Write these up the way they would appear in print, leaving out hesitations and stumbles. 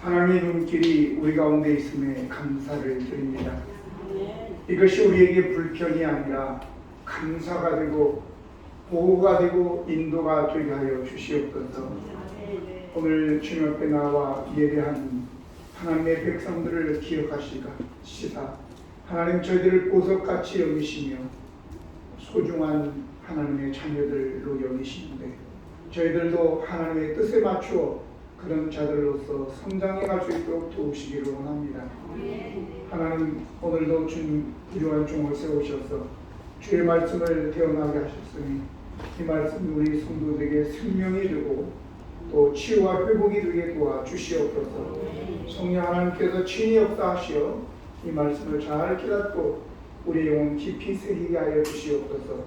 하나님의 눈길이 우리 가운데 있음에 감사를 드립니다. 이것이 우리에게 불평이 아니라 감사가 되고 보호가 되고 인도가 되게 하여 주시옵소서. 오늘 주님 앞에 나와 예배한 하나님의 백성들을 기억하시다 하나님 저희들을 보석같이 여기시며 소중한 하나님의 자녀들로 여기시는데 저희들도 하나님의 뜻에 맞추어 그런 자들로서 성장해 갈 수 있도록 도우시기를 원합니다. 하나님 오늘도 주님 부요한 종을 세우셔서 주의 말씀을 태어나게 하셨으니 이 말씀이 우리 성도들에게 생명이 되고 또 치유와 회복이 되게 도와주시옵소서. 성령 하나님께서 친히 역사하시어 이 말씀을 잘 깨닫고 우리의 영혼 깊이 새기게 하여 주시옵소서.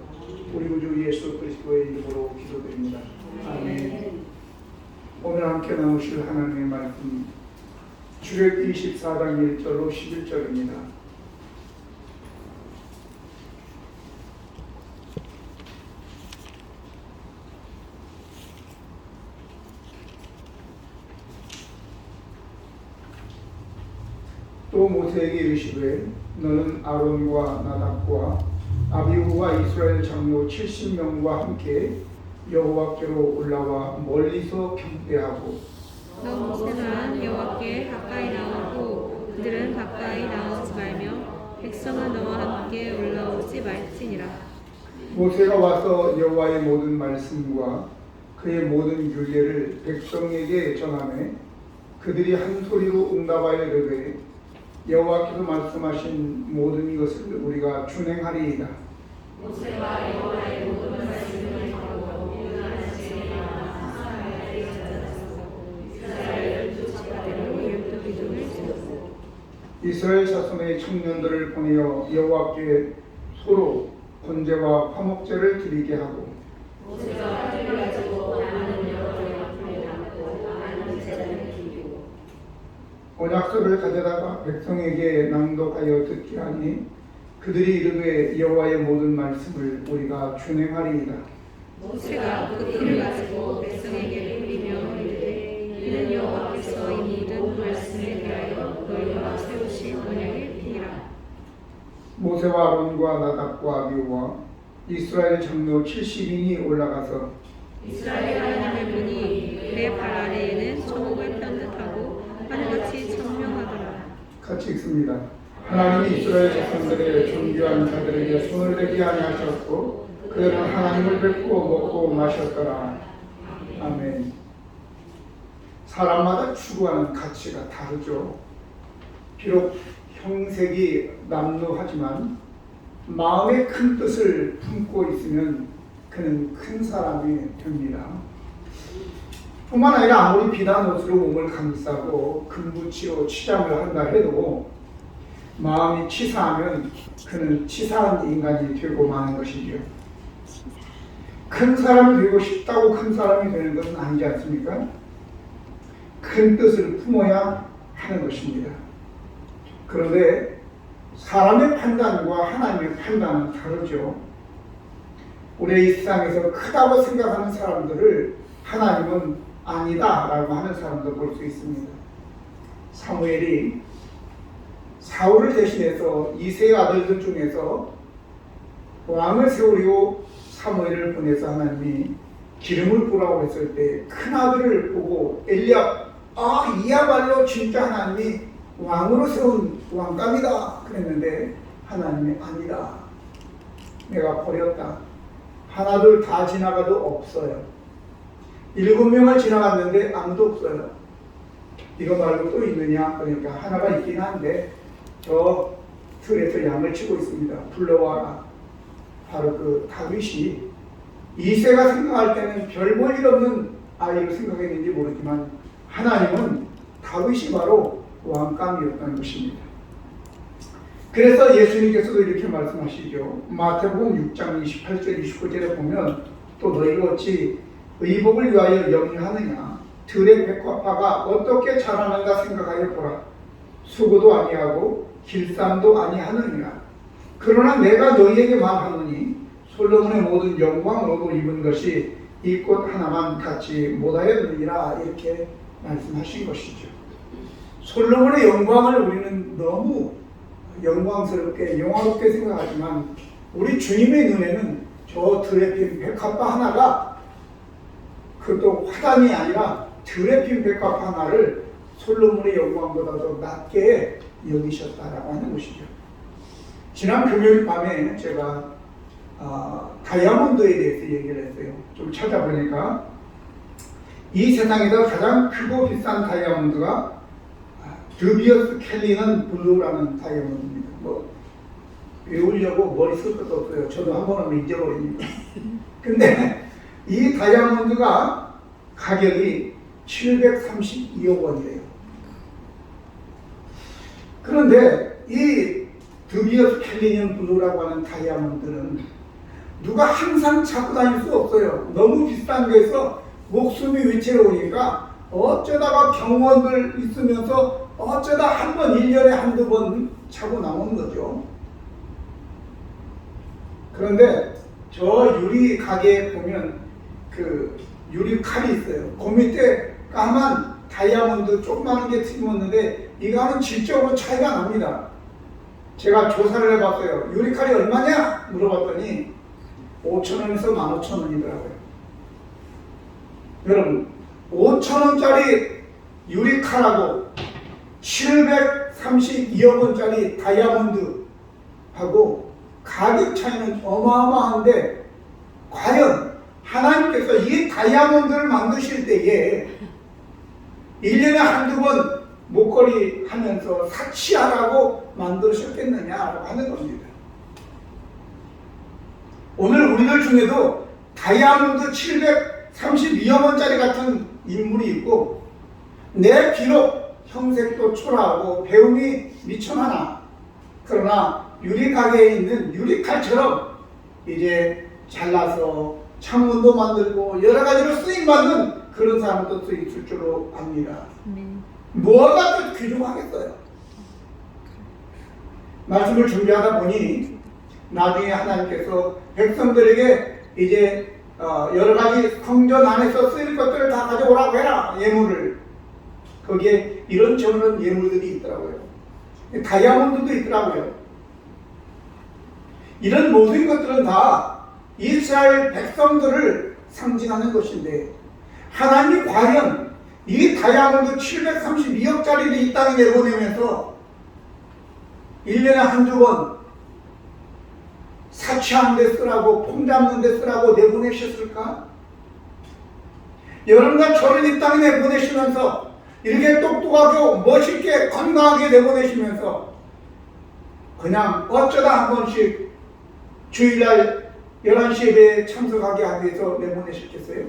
우리 구주 예수 그리스도의 이름으로 기도드립니다. 아멘. 오늘 함께 나누실 하나님의 말씀 출애굽기 24장 1절로 11절입니다. 또 모세에게 이르시되 너는 아론과 나답과 아비후와 이스라엘 장로 70명과 함께 여호와께로 올라와 멀리서 경배하고 너 모세는 여호와께 가까이 나오고 그들은 가까이 나오지 말며 백성은 너와 함께 올라오지 말지니라. 모세가 와서 여호와의 모든 말씀과 그의 모든 율례를 백성에게 전하매 그들이 한 소리로 응답하여 이르되 여호와께서 말씀하신 모든 것을 우리가 준행하리이다. 모세가 여호와의 모든 말씀을 듣고 이스라엘 자손의 청년들을 보내어 여호와께 소로 번제와 화목제를 드리게 하고 모세가 띠를 가지고 나무는 여호와의 앞에 담고 나무는 제단을 드리고 언약서를 가져다가 백성에게 낭독하여 듣게 하니 그들이 이르되 여호와의 모든 말씀을 우리가 준행하리이다. 모세가 그 띠를 가지고 백성에게 뿌리며 이르되 이는 여호와께서 이 모든 말씀에 대하여 너희와 세우신 언약의 피니라. 모세와 아론과 나답과 아비후와 이스라엘 장로 70인이 올라가서 이스라엘 하나님의 문이 그의 발 아래에는 초목을 편듯하고 하늘같이 청명하더라. 같이 읽습니다. 하나님이 이스라엘 자손들의 존귀한 자들에게 손을 대게 아니하셨고 그들은 하나님을 뵙고 먹고 마셨더라. 아멘. 사람마다 추구하는 가치가 다르죠. 비록 형색이 남루하지만 마음의 큰 뜻을 품고 있으면 그는 큰 사람이 됩니다. 뿐만 아니라 아무리 비단 옷으로 몸을 감싸고 금붙이로 치장을 한다 해도 마음이 치사하면 그는 치사한 인간이 되고 마는 것이지요. 큰 사람이 되고 싶다고 큰 사람이 되는 것은 아니지 않습니까? 큰 뜻을 품어야 하는 것입니다. 그런데 사람의 판단과 하나님의 판단은 다르죠. 우리의 이 세상에서 크다고 생각하는 사람들을 하나님은 아니다 라고 하는 사람도 볼 수 있습니다. 사무엘이 사울을 대신해서 이새의 아들들 중에서 왕을 세우려고 사무엘을 보내서 하나님이 기름을 부라고 했을 때 큰 아들을 보고 엘리압 이야말로 진짜 하나님이 왕으로 세운 왕감이다 그랬는데 하나님이 아니다. 내가 버렸다. 하나둘 다 지나가도 없어요. 7명을 지나갔는데 아무도 없어요. 이거 말고 또 있느냐? 그러니까 하나가 있긴 한데 저 틀에서 양을 치고 있습니다. 불러와라. 바로 그 다윗이 이새가 생각할 때는 별 볼 일 없는 아이로 생각했는지 모르지만 하나님은 다윗이 바로 왕감이었다는 것입니다. 그래서 예수님께서도 이렇게 말씀하시죠. 마태복음 6장 28절 29절에 보면 또 너희가 어찌 의복을 위하여 염려하느냐 들의 백합화가 어떻게 자라는가 생각하여 보라. 수고도 아니하고 길쌈도 아니하느니라. 그러나 내가 너희에게 말하노니 솔로몬의 모든 영광으로도 입은 것이 이 꽃 하나만 같이 못하였느니라. 이렇게 말씀하신 것이죠. 솔로몬의 영광을 우리는 너무 영광스럽게 영화롭게 생각하지만 우리 주님의 눈에는 저 드레핀 백합화 하나가 그것도 화단이 아니라 드레핀 백합화 하나를 솔로몬의 영광보다도 낮게 여기셨다라고 하는 것이죠. 지난 금요일 밤에 제가 다이아몬드에 대해서 얘기를 했어요. 좀 찾아보니까 이 세상에서 가장 크고 비싼 다이아몬드가 드비어스 캘리넌 블루라는 다이아몬드입니다. 뭐 외우려고 머리 쓸 것도 없어요. 저도 한 번 하면 잊어버립니다. 근데 이 다이아몬드가 가격이 732억 원이래요. 그런데 이 드비어스 캘리넌 블루라고 하는 다이아몬드는 누가 항상 찾고 다닐 수 없어요. 너무 비싼 데서 목숨이 위태로우니까 어쩌다가 경호원들 있으면서 어쩌다 한 번, 1년에 한두 번 차고 나오는 거죠. 그런데 저 유리 가게에 보면 그 유리 칼이 있어요. 그 밑에 까만 다이아몬드 조그마한 게 튀김었는데 이거는 질적으로 차이가 납니다. 제가 조사를 해봤어요. 유리 칼이 얼마냐? 물어봤더니 5,000원에서 15,000원이더라고요. 여러분 5,000원짜리 유리 칼하고 732억 원짜리 다이아몬드하고 가격 차이는 어마어마한데 과연 하나님께서 이 다이아몬드를 만드실 때에 1년에 한두 번 목걸이 하면서 사치하라고 만드셨겠느냐라고 하는 겁니다. 오늘 우리들 중에도 다이아몬드 732억 원짜리 같은 인물이 있고 내 비록 형색도 초라하고 배움이 미천하나 그러나 유리 가게에 있는 유리칼처럼 이제 잘라서 창문도 만들고 여러 가지로 쓰임받는 그런 사람도 또 있을 줄로 압니다. 뭐가 또 귀중하겠어요. 말씀을 준비하다 보니 나중에 하나님께서 백성들에게 이제 여러 가지 성전 안에서 쓰일 것들을 다 가져오라고 해라. 예물을. 거기에 이런저런 예물들이 있더라고요. 다이아몬드도 있더라고요. 이런 모든 것들은 다 이스라엘 백성들을 상징하는 것인데 하나님이 과연 이 다이아몬드 732억짜리를 이 땅에 내보내면서 1년에 한두 번 사치하는 데 쓰라고 폼 잡는 데 쓰라고 내보내셨을까? 여러분과 저를 이 땅에 내보내시면서 이렇게 똑똑하고 멋있게 건강하게 내보내시면서 그냥 어쩌다 한 번씩 주일날 11시 예배에 참석하게 하기 위해서 내보내셨겠어요?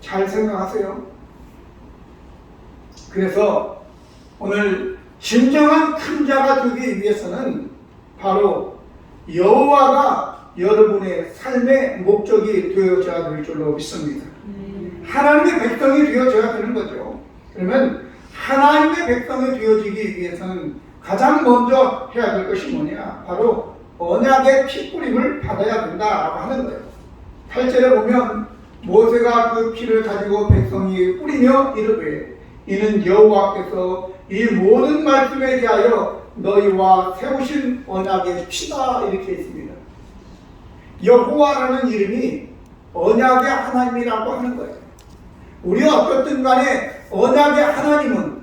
잘 생각하세요. 그래서 오늘 진정한 큰 자가 되기 위해서는 바로 여호와가 여러분의 삶의 목적이 되어져야 될 줄로 믿습니다. 하나님의 백성이 되어져야 되는 거죠. 그러면 하나님의 백성이 되어지기 위해서는 가장 먼저 해야 될 것이 뭐냐? 바로 언약의 피 뿌림을 받아야 된다라고 하는 거예요. 8절에 보면 모세가 그 피를 가지고 백성이 뿌리며 이르되 이는 여호와께서 이 모든 말씀에 대하여 너희와 세우신 언약의 피다 이렇게 있습니다. 여호와라는 이름이 언약의 하나님이라고 하는 거예요. 우리가 어떻든 간에 언약의 하나님은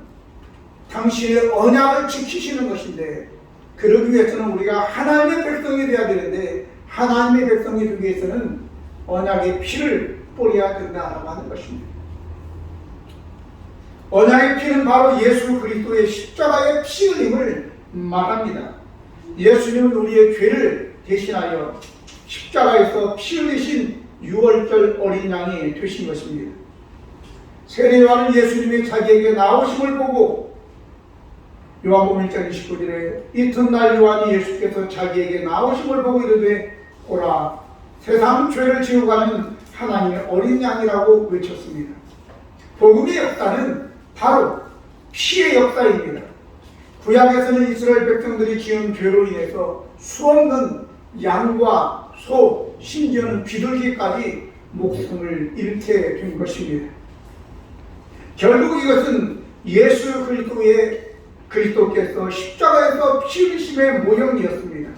당신의 언약을 지키시는 것인데 그러기 위해서는 우리가 하나님의 백성이 되어야 되는데 하나님의 백성이 되기 위해서는 언약의 피를 뿌려야 된다고 하는 것입니다. 언약의 피는 바로 예수 그리스도의 십자가의 피 흘림을 말합니다. 예수님은 우리의 죄를 대신하여 십자가에서 피 흘리신 6월절 어린 양이 되신 것입니다. 세례요한은 예수님이 자기에게 나오심을 보고 요한복음 1장 29절에 이튿날 요한이 예수께서 자기에게 나오심을 보고 이르되 보라 세상 죄를 지우고 가는 하나님의 어린 양이라고 외쳤습니다. 복음의 역사는 바로 피의 역사입니다. 구약에서는 이스라엘 백성들이 지은 죄로 인해서 수없는 양과 소, 심지어는 비둘기까지 목숨을 잃게 된 것입니다. 결국 이것은 예수 그리스도께서 십자가에서 피 흘리심의 모형이었습니다.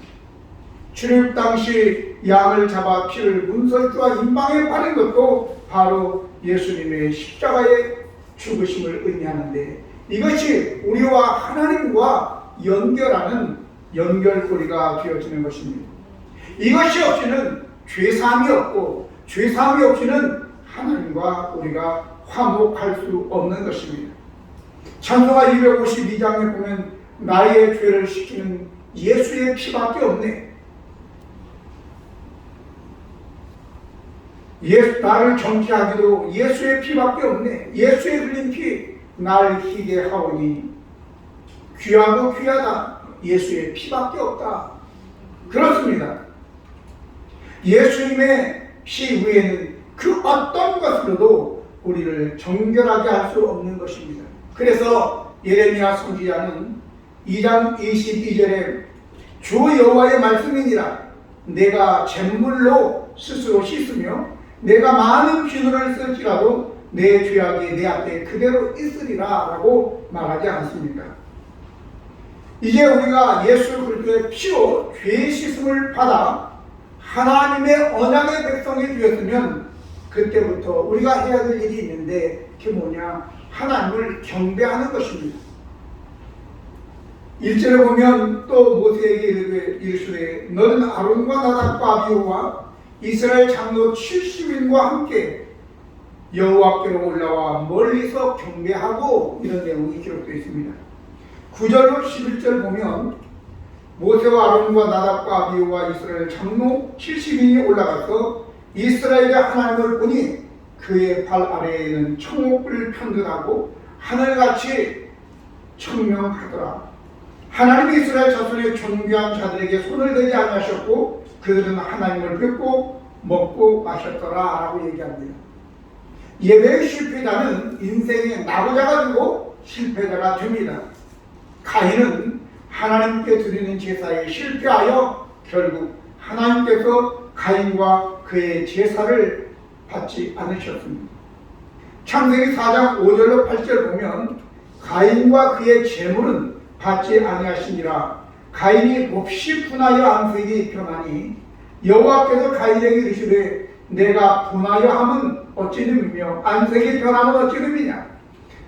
출입 당시 양을 잡아 피를 문설주와 임방에 바른 것도 바로 예수님의 십자가의 죽으심을 의미하는데, 이것이 우리와 하나님과 연결하는 연결고리가 되어지는 것입니다. 이것이 없이는 죄사함이 없고, 죄사함이 없이는 하나님과 우리가 화목할 수 없는 것입니다. 찬송가 252장에 보면 나의 죄를 씻기는 예수의 피밖에 없네. 나를 정죄하기도 예수의 피밖에 없네. 예수의 흘린 피 날 희게 하오니 귀하고 귀하다. 예수의 피밖에 없다. 그렇습니다. 예수님의 피 외에는 그 어떤 것으로도 우리를 정결하게 할 수 없는 것입니다. 그래서 예레미야 선지자는 2장 22절에 주 여호와의 말씀이니라. 내가 잿물로 스스로 씻으며 내가 많은 비누를 쓸지라도 내 죄악이 내 앞에 그대로 있으리라 라고 말하지 않습니까? 이제 우리가 예수 그리스도의 피로 죄 씻음을 받아 하나님의 언약의 백성이 되었으면 그때부터 우리가 해야 될 일이 있는데, 그게 뭐냐? 하나님을 경배하는 것입니다. 1절에 보면 또 모세에게 이르시되 너는 아론과 나답과 아비후와 이스라엘 장로 70인과 함께 여호와께로 올라와 멀리서 경배하고, 이런 내용이 기록되어 있습니다. 9절로 11절 보면 모세와 아론과 나답과 아비후와 이스라엘 장로 70인이 올라가서 이스라엘의 하나님을 보니 그의 발 아래에는 청옥을 편들하고 하늘같이 청명하더라. 하나님이 이스라엘 자손의 존귀한 자들에게 손을 대지 아니하셨고 그들은 하나님을 뵙고 먹고 마셨더라 라고 얘기합니다. 예배의 실패자는 인생의 낙오자가 되고 실패자가 됩니다. 가인은 하나님께 드리는 제사에 실패하여 결국 하나님께서 가인과 그의 제사를 받지 않으셨습니다. 창세기 4장 5절로 8절 보면 가인과 그의 재물은 받지 아니하시니라. 가인이 몹시 분하여 안색이 변하니 여호와께서 가인에게 이르시되 내가 분하여 함은 어찌 됨이며 안색이 변함은 어찌 됨이냐.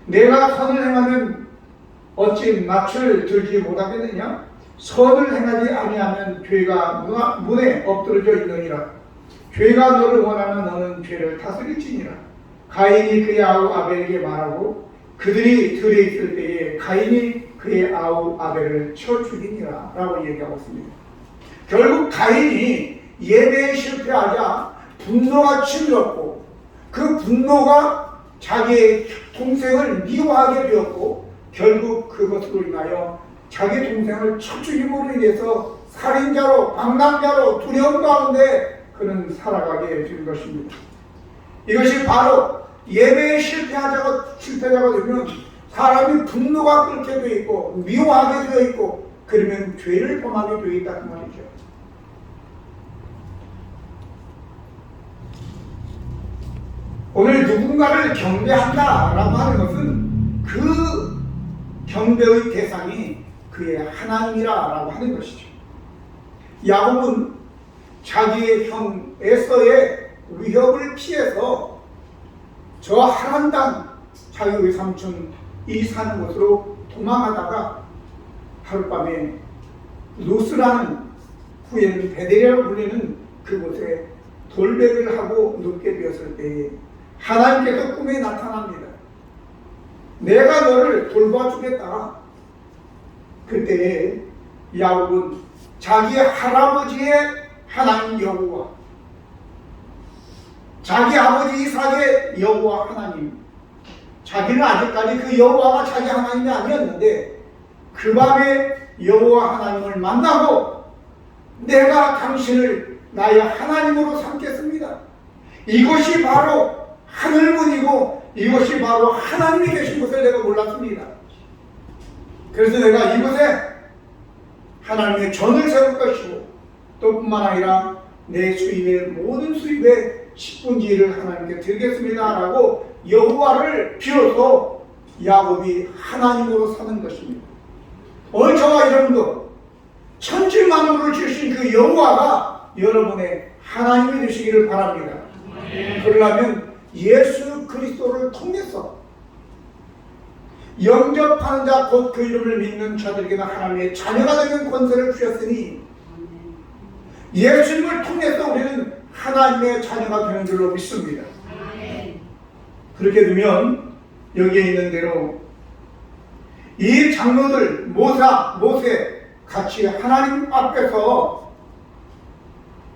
내가 선을 행하면 어찌 낯을 들지 못하겠느냐. 선을 행하지 아니하면 죄가 문에 엎드러져 있느니라. 죄가 너를 원하면 너는 죄를 다스릴지니라. 가인이 그의 아우 아벨에게 말하고 그들이 들에 있을 때에 가인이 그의 아우 아벨을 쳐 죽이니라 라고 얘기하고 있습니다. 결국 가인이 예배에 실패하자 분노가 치밀었고 그 분노가 자기의 동생을 미워하게 되었고 결국 그것으로 인하여 자기 동생을 쳐 죽임으로 인해서 살인자로 방랑자로 두려움 가운데 그는 살아가게 된 것입니다. 이것이 바로 예배에 실패자가 되면 사람이 분노가 끓게 되어 있고 미워하게 되어 있고 그러면 죄를 범하게 되어 있다 그 말이죠. 오늘 누군가를 경배한다라고 하는 것은 그 경배의 대상이 그의 하나님이라고 하는 것이죠. 야곱은 자기의 형 에서의 위협을 피해서 저 하란 땅 자기 외삼촌이 사는 곳으로 도망하다가 하룻밤에 루스라는 후에는 베델이라고 불리는 그곳에 돌베개를 하고 눕게 되었을 때에 하나님께서 꿈에 나타납니다. 내가 너를 돌봐주겠다. 그때에 야곱은 자기 할아버지의 하나님 여호와, 자기 아버지 이삭의 여호와 하나님, 자기는 아직까지 그 여호와가 자기 하나님이 아니었는데 그 밤에 여호와 하나님을 만나고 내가 당신을 나의 하나님으로 삼겠습니다. 이것이 바로 하늘문이고 이것이 바로 하나님이 계신 것을 내가 몰랐습니다. 그래서 내가 이곳에 하나님의 전을 세울 것이고 또 뿐만 아니라 내 수입의 모든 수입의 10분의 1을 하나님께 드리겠습니다 라고 여호와를 비로소 야곱이 하나님으로 사는 것입니다. 오늘 저와 여러분도 천지 만물을 지으신 그 여호와가 여러분의 하나님이 되시기를 바랍니다. 그러려면 예수 그리스도를 통해서 영접하는 자 곧 그 이름을 믿는 자들에게는 하나님의 자녀가 되는 권세를 주셨으니 예수님을 통해서 우리는 하나님의 자녀가 되는 줄로 믿습니다. 그렇게 되면 여기에 있는 대로 이 장로들 모세 같이 하나님 앞에서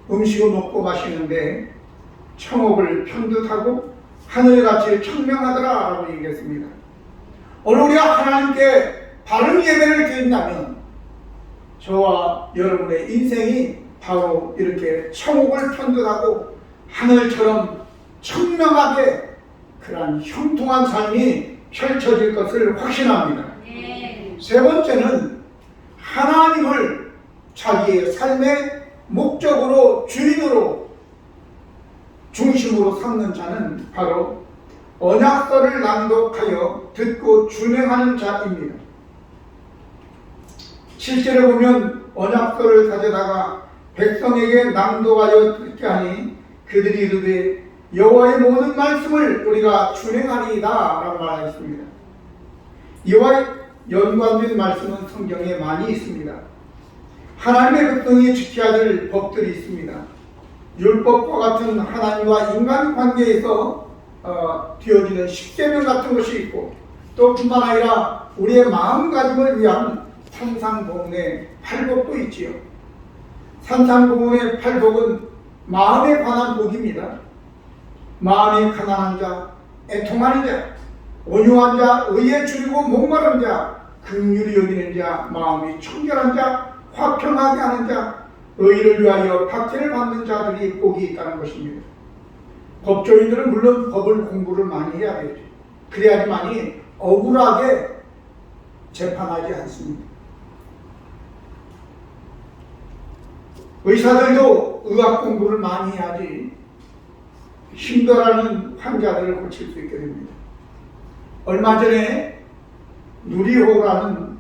음식을 먹고 마시는데 청옥을 편듯하고 하늘같이 청명하더라 라고 얘기했습니다. 오늘 우리가 하나님께 바른 예배를 드린다면 저와 여러분의 인생이 바로 이렇게 청옥을 편듯하고 하늘처럼 청명하게 그러한 형통한 삶이 펼쳐질 것을 확신합니다. 세 번째는 하나님을 자기의 삶의 목적으로 주인으로 중심으로 삼는 자는 바로 언약서를 낭독하여 듣고 준행하는 자입니다. 실제로 보면 언약서를 가져다가 백성에게 낭독하여 듣게 하니 그들이 이르되 여호와의 모든 말씀을 우리가 준행하리이다 라고 말하였습니다. 이와 연관된 말씀은 성경에 많이 있습니다. 하나님의 백성이 지켜야 될 법들이 있습니다. 율법과 같은 하나님과 인간 관계에서 되어지는 십계명 같은 것이 있고 또 뿐만 아니라 우리의 마음가짐을 위한 산상보훈의 팔복도 있지요. 산상보훈의 팔복은 마음에 관한 복입니다. 마음이 가난한 자, 애통하는 자, 온유한 자, 의에 줄이고 목마른 자, 긍휼히 여기는 자, 마음이 청결한 자, 화평하게 하는 자, 의를 위하여 박해를 받는 자들이 복이 있다는 것입니다. 법조인들은 물론 법을 공부를 많이 해야 되죠. 그래야지만이 억울하게 재판하지 않습니다. 의사들도 의학 공부를 많이 해야지 힘들어하는 환자들을 고칠 수 있게 됩니다. 얼마 전에 누리호라는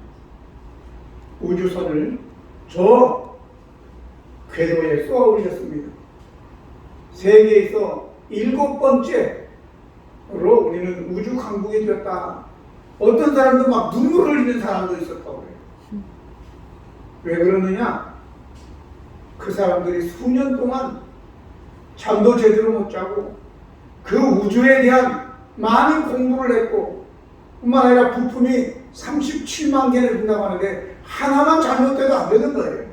우주선을 저 궤도에 쏘아 올렸습니다. 세계에서 7번째로 우리는 우주 강국이 되었다. 어떤 사람도 막 눈물을 흘리는 사람도 있었다고 해요. 왜 그러느냐? 그 사람들이 수년 동안 잠도 제대로 못 자고 그 우주에 대한 많은 공부를 했고 뿐만 아니라 부품이 37만 개를 된다고 하는데 하나만 잘못돼도 안 되는 거예요.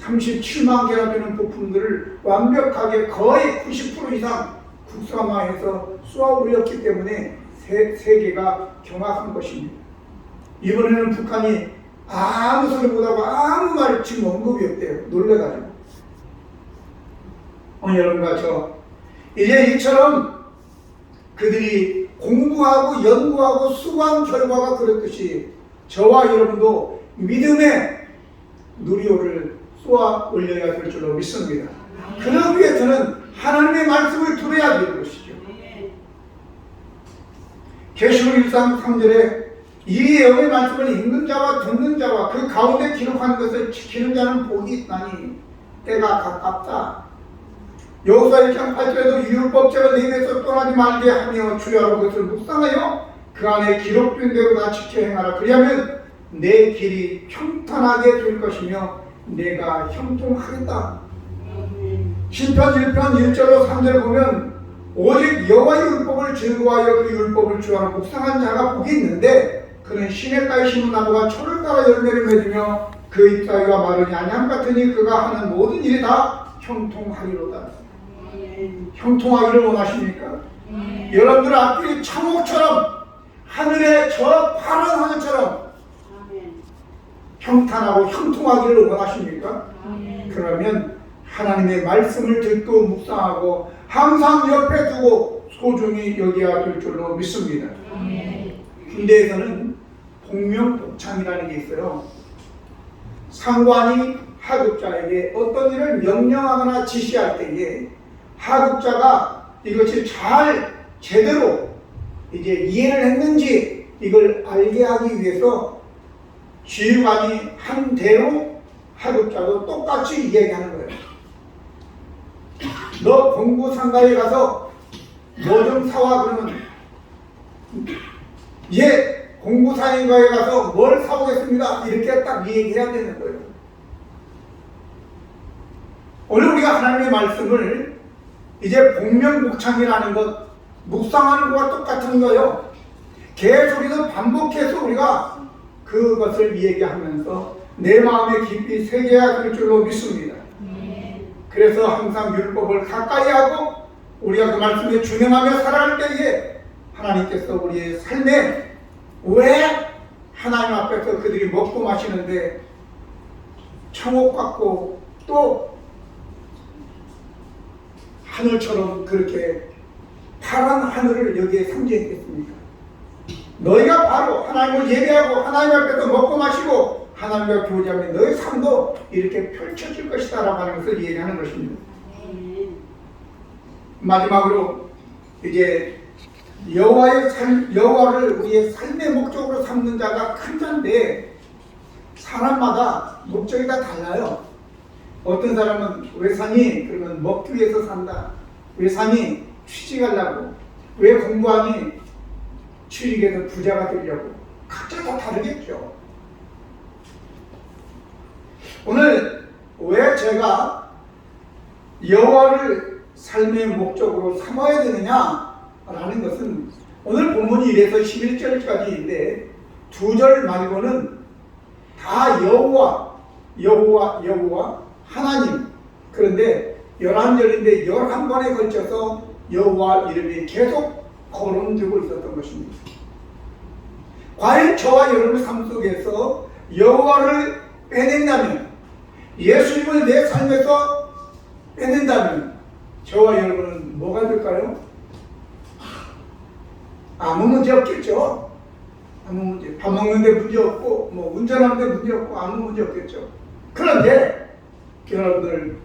37만 개나 되는 부품들을 완벽하게 거의 90% 이상 국산화해서 쏘아 올렸기 때문에 세계가 경악한 것입니다. 이번에는 북한이 아무 소리 못하고 아무 말 지금 언급이 없대요. 놀래가지고. 여러분과 저 이제 이처럼 그들이 공부하고 연구하고 수고한 결과가 그렇듯이 저와 여러분도 믿음의 누리호를 쏘아 올려야 될 줄로 믿습니다. 그러기 위해서는 하나님의 말씀을 들어야 되는 것이죠. 계시록 1장 3절에 이 여호와의 말씀을 읽는 자와 듣는 자와 그 가운데 기록한 것을 지키는 자는 복이 있나니 때가 가깝다. 여호수아 1장 8절에도 율법책을 내 입에서 떠나지 말게 하며 주야로 그것을 묵상하여 그 안에 기록된 대로 다 지켜 행하라. 그리하면 내 길이 평탄하게 될 것이며 내가 형통하겠다. 시편 1편 1절로 3절 보면 오직 여호와의 율법을 즐거워하여 그 율법을 주하러 묵상한 자가 복이 있는데 그는 시냇가에 심은 나무가 철을 따라 열매를 맺으며 그 잎사귀가 마르지 아니함 같으니 그가 하는 모든 일이 다 형통하리로다. 형통하기를 원하십니까? 여러분들 앞길이 창옥처럼 하늘에 저 파란 하늘처럼 평탄하고 형통하기를 원하십니까? 그러면 하나님의 말씀을 듣고 묵상하고 항상 옆에 두고 소중히 여겨야 될 줄로 믿습니다. 군대에서는 복명복창이라는 게 있어요. 상관이 하급자에게 어떤 일을 명령하거나 지시할 때에 하급자가 이것이 잘 제대로 이제 이해를 했는지 이걸 알게 하기 위해서 지휘관이 한 대로 하급자도 똑같이 이야기하는 거예요. 너 공구 상가에 가서 뭐 좀 사와. 그러면 예, 공구 상가에 가서 뭘 사오겠습니다. 이렇게 딱 얘기해야 되는 거예요. 오늘 우리가 하나님의 말씀을 이제 복명복창이라는 것, 묵상하는 것과 똑같은 거예요. 계속 반복해서 우리가 그것을 얘기하면서 내 마음에 깊이 새겨야 될 줄로 믿습니다. 그래서 항상 율법을 가까이 하고 우리가 그 말씀에 준행하며 살아갈 때에 하나님께서 우리의 삶에 왜 하나님 앞에서 그들이 먹고 마시는데 청옥받고 또 하늘처럼 그렇게 파란 하늘을 여기에 상징했겠습니까? 너희가 바로 하나님을 예배하고 하나님 앞에서 먹고 마시고 하나님과 교제하면 너희 삶도 이렇게 펼쳐질 것이다 라고 하는 것을 얘기하는 것입니다. 마지막으로 이제 여호와를 우리의 삶의 목적으로 삼는 자가 큰 자인데 사람마다 목적이 다 달라요. 어떤 사람은 왜 사니? 그러면 먹기 위해서 산다. 왜 사니? 취직하려고. 왜 공부하니? 취직해서 부자가 되려고. 각자 다 다르겠죠. 오늘 왜 제가 여호와를 삶의 목적으로 삼아야 되느냐라는 것은 오늘 본문이 1에서 11절까지인데 2절 말고는 다 여호와 하나님. 그런데 11절인데 11번에 걸쳐서 여호와 이름이 계속 거론되고 있었던 것입니다. 과연 저와 여러분의 삶 속에서 여호와를 빼낸다면, 예수님을 내 삶에서 빼낸다면 저와 여러분은 뭐가 될까요? 아무 문제 없겠죠. 아무 문제. 밥 먹는데 문제 없고 뭐 운전하는데 문제 없고 아무 문제 없겠죠. 그런데 여러분들,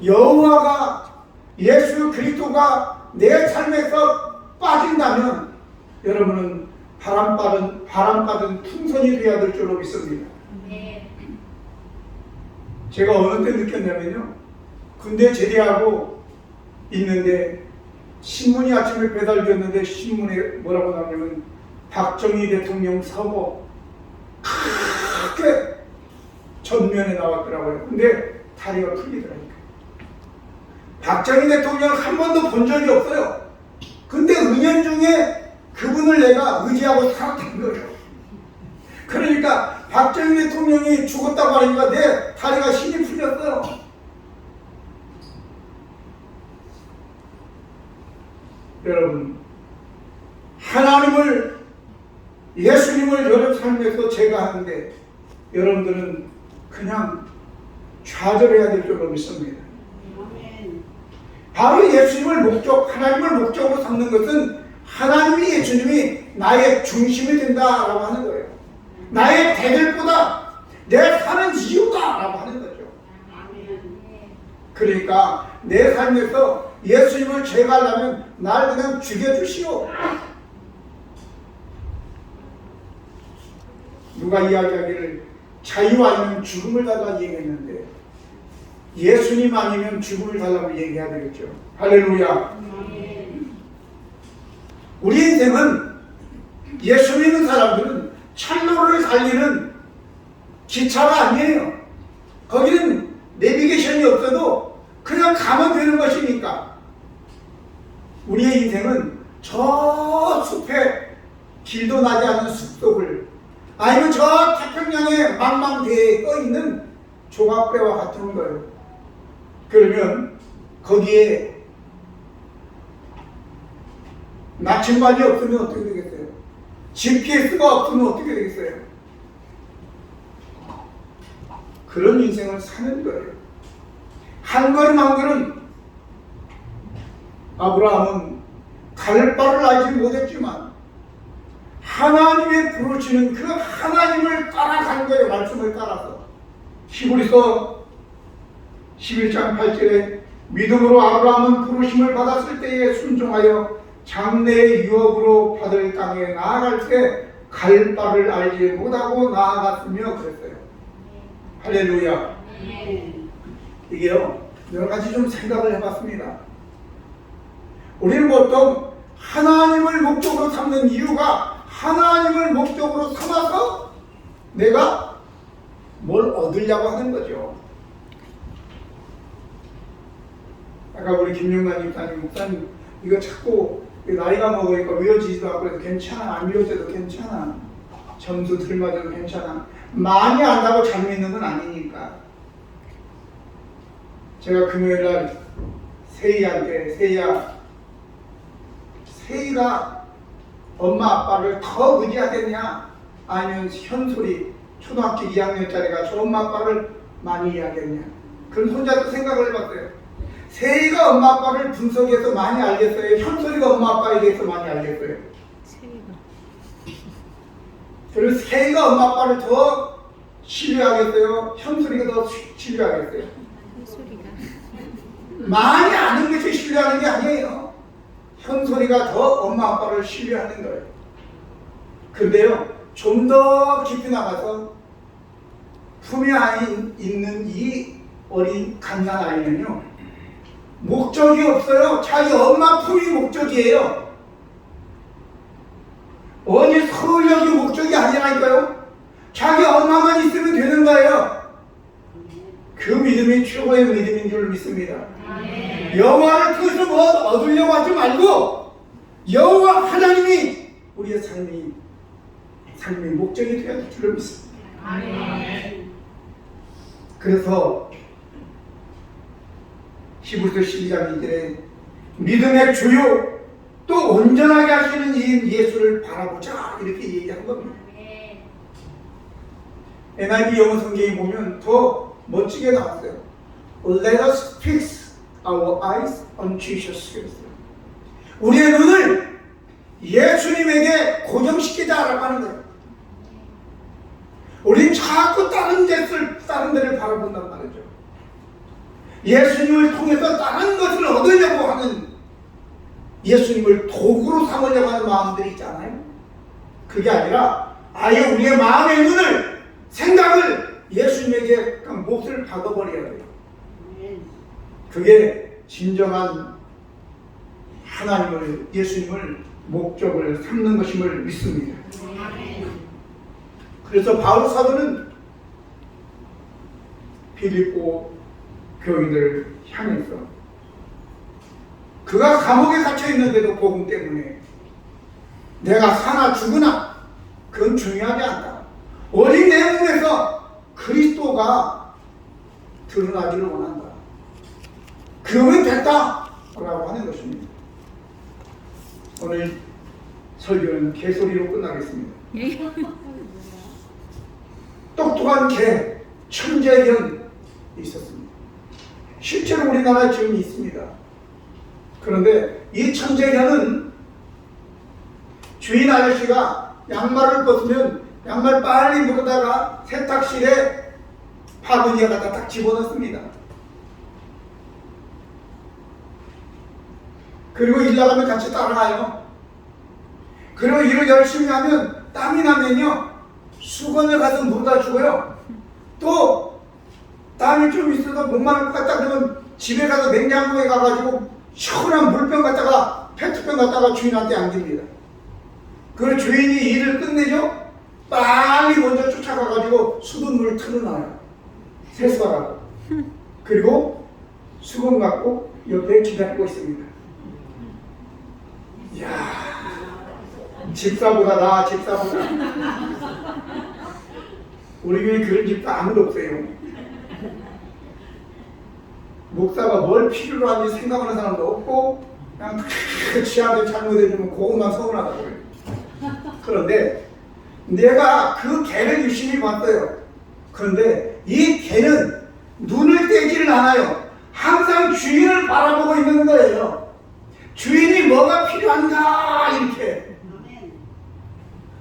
여호와가, 예수 그리스도가 내 삶에서 빠진다면 여러분은 바람받은 풍선이 되어야 될 줄로 믿습니다. 제가 어느 때 느꼈냐면요, 군대 제대하고 있는데 신문이 아침에 배달되었는데 신문에 뭐라고 나오냐면 박정희 대통령 사고 크게 전면에 나왔더라고요. 근데 다리가 풀리더라고요. 박정희 대통령 한 번도 본 적이 없어요. 근데 은연중에 그분을 내가 의지하고 살았던 거예요. 그러니까 박정희 대통령이 죽었다고 하니까 내 다리가 힘이 풀렸어요. 여러분, 하나님을, 예수님을 여러분 삶에서 제가 하는데 여러분들은 그냥 좌절해야 될 줄로 믿습니다. 바로 예수님을 하나님을 목적으로 삼는 것은 하나님이, 예수님이 나의 중심이 된다라고 하는 거예요. 나의 대결보다 내 사는 이유다라고 하는 거죠. 그러니까 내 삶에서 예수님을 제거하려면 날 그냥 죽여주시오. 누가 이야기하기를 자유 아니면 죽음을 달라고 얘기했는데 예수님 아니면 죽음을 달라고 얘기해야 되겠죠. 할렐루야. 우리 인생은, 예수 믿는 사람들은 철로를 달리는 기차가 아니에요. 거기는 내비게이션이 없어도 그냥 가면 되는 것이니까. 우리의 인생은 저 숲에 길도 나지 않는 숲속을, 아니면 저 태평양의 망망대해에 떠있는 조각배와 같은 거예요. 그러면 거기에 나침반이 없으면 어떻게 되겠어요? GPS가 없으면 어떻게 되겠어요? 그런 인생을 사는 거예요. 한 걸음 한 걸음. 아브라함은 갈 바를 알지 못했지만 하나님의 부르시는 그 하나님을 따라간 거예요. 말씀을 따라서. 히브리서 11장 8절에 믿음으로 아브라함은 부르심을 받았을 때에 순종하여 장래의 유업으로 받을 땅에 나아갈 때 갈 바를 알지 못하고 나아갔으며 그랬어요. 할렐루야. 이게요, 여러 가지 좀 생각을 해봤습니다. 우리는 보통 하나님을 목적으로 삼는 이유가 하나님을 목적으로 삼아서 내가 뭘 얻으려고 하는 거죠. 아까 우리 김영란 집사님, 목사님 이거 자꾸 나이가 먹으니까 미워지지도 않고 그래서 괜찮아, 안 미워져도 괜찮아, 점수 덜 맞아도 괜찮아, 많이 안다고 잘 믿는 건 아니니까. 제가 금요일날 세희한테 세희가 엄마 아빠를 더 의지하겠냐, 아니면 현솔이 초등학교 2학년짜리가 저 엄마 아빠를 많이 이해하겠냐. 그런 혼자도 생각을 해봤어요. 세희가 엄마 아빠를 분석해서 많이 알겠어요? 현솔이가 엄마 아빠에 대해서 많이 알겠어요? 그리고 세희가 엄마 아빠를 더 신뢰하겠어요? 현솔이가 더 신뢰하겠어요? 많이 아는 것이 신뢰하는 게 아니에요. 현솔이가 더 엄마 아빠를 신뢰하는 거예요. 그런데요, 좀 더 깊이 나가서 품에 안에 있는 이 어린 갓난 아이는요, 목적이 없어요. 자기 엄마 품이 목적이에요. 어디 서울역이 목적이 아니라니까요. 자기 엄마만 있으면 되는 거예요. 그 믿음이 최고의 믿음인 줄 믿습니다. 여호와를 통해서 뭐 얻으려고 하지 말고 여호와 하나님이 우리의 삶의 목적이 되어야 될 줄 믿습니다. 그래서 히브리서 12장 2절에 믿음의 주요 또 온전하게 하시는 이 예수를 바라보자 이렇게 얘기한 겁니다. NIV 영어 성경에 보면 더 멋지게 나왔어요. Let us fix our eyes on Jesus Christ. 우리의 눈을 예수님에게 고정시키자라고 하는 거예요. 우리는 자꾸 다른 데를 바라본단 말이죠. 예수님을 통해서 다른 것을 얻으려고 하는, 예수님을 도구로 삼으려고 하는 마음들이 있잖아요. 그게 아니라 아예 우리의 마음의 눈을, 생각을 예수님에게 몫을 박아버려야 돼요. 그게 진정한 하나님을, 예수님을 목적을 삼는 것임을 믿습니다. 그래서 바울 사도는 빌립보 교인들을 향해서 그가 감옥에 갇혀 있는데도 복음 때문에 내가 사나 죽으나 그건 중요하지 않다. 어린 내 몸에서 그리스도가 드러나기를 원한다. 그러면 됐다 라고 하는 것입니다. 오늘 설교는 개소리로 끝나겠습니다. 똑똑한 개, 천재견이 있었습니다. 실제로 우리나라에 지금 있습니다. 그런데 이 천재견은 주인 아저씨가 양말을 벗으면 양말 빨리 물어다가 세탁실에 바구니에 갖다 딱 집어넣습니다. 그리고 일 나가면 같이 따라가요. 그리고 일을 열심히 하면 땀이 나면요 수건을 가서 물어다 주고요. 또 땀이 좀 있어서 목마를 것 같다 그러면 집에 가서 냉장고에 가가지고 시원한 물병 갖다가 페트병 갖다가 주인한테 안깁니다. 그 주인이 일을 끝내죠. 빨리 먼저 쫓아가가지고 수돗물을 틀어놔요. 세수하라고. 그리고 수건 갖고 옆에 기다리고 있습니다. 이야, 집사보다 나아, 집사보다. 우리 교회 그런 집사 아무도 없어요. 목사가 뭘 필요로 하는지 생각하는 사람도 없고 그냥 지한테 잘못해주면 그것만 서운하다고 그래요. 그런데 내가 그 개를 유심히 봤어요. 그런데 이 개는 눈을 떼지를 않아요. 항상 주인을 바라보고 있는 거예요. 주인이 뭐가 필요한가 이렇게.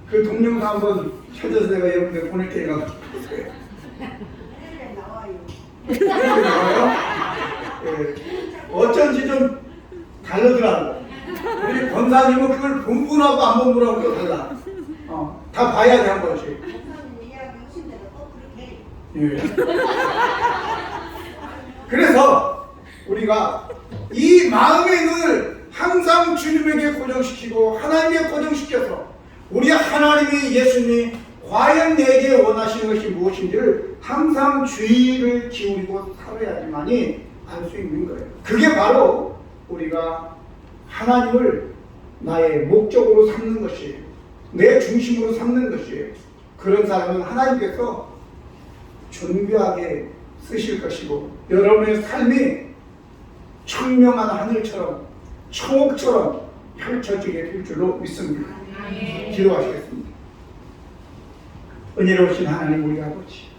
그 동영상 한번 찾아서 내가 여러분들 보낼 테니까 보세요. 나와요? 네. 어쩐지 좀 다르더라고. 우리 권사님은 그걸 본분하고 안 본분하고 또 달라. 다 봐야 돼 한 번씩. 예. 그래서 우리가 이 마음의 눈을 항상 주님에게 고정시키고 하나님께 고정시켜서 우리 하나님이 예수님이 과연 내게 원하시는 것이 무엇인지를 항상 주의를 기울이고 살아야지만이 알 수 있는 거예요. 그게 바로 우리가 하나님을 나의 목적으로 삼는 것이에요. 내 중심으로 삼는 것이에요. 그런 사람은 하나님께서 존귀하게 쓰실 것이고 여러분의 삶이 청명한 하늘처럼 청옥처럼 펼쳐지게 될 줄로 믿습니다. 기도하시겠습니다. 은혜로우신 하나님 우리 아버지,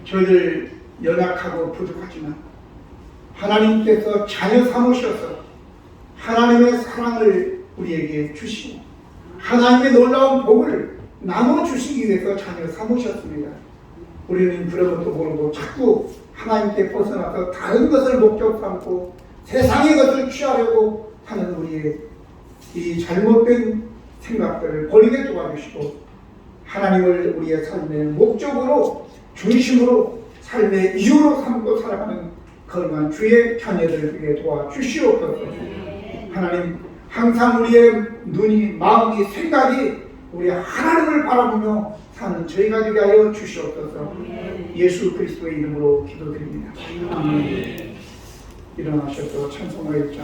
저희들 연약하고 부족하지만 하나님께서 자녀 삼으셔서 하나님의 사랑을 우리에게 주시고 하나님의 놀라운 복을 나눠주시기 위해서 자녀 삼으셨습니다. 우리는 그런 것도 모르고 자꾸 하나님께 벗어나서 다른 것을 목적 삼고 세상의 것을 취하려고 하는 우리의 이 잘못된 생각들을 버리게 도와주시고 하나님을 우리의 삶의 목적으로 중심으로 삶의 이유로 삼고 살아가는 거룩한 주의 자녀들 되게 도와주시옵소서. 하나님 항상 우리의 눈이 마음이 생각이 우리 하나님을 바라보며 사는 저희가 되게 하여 주시옵소서. 예수 그리스도의 이름으로 기도드립니다. 아멘. 일어나셔서 찬송하였죠.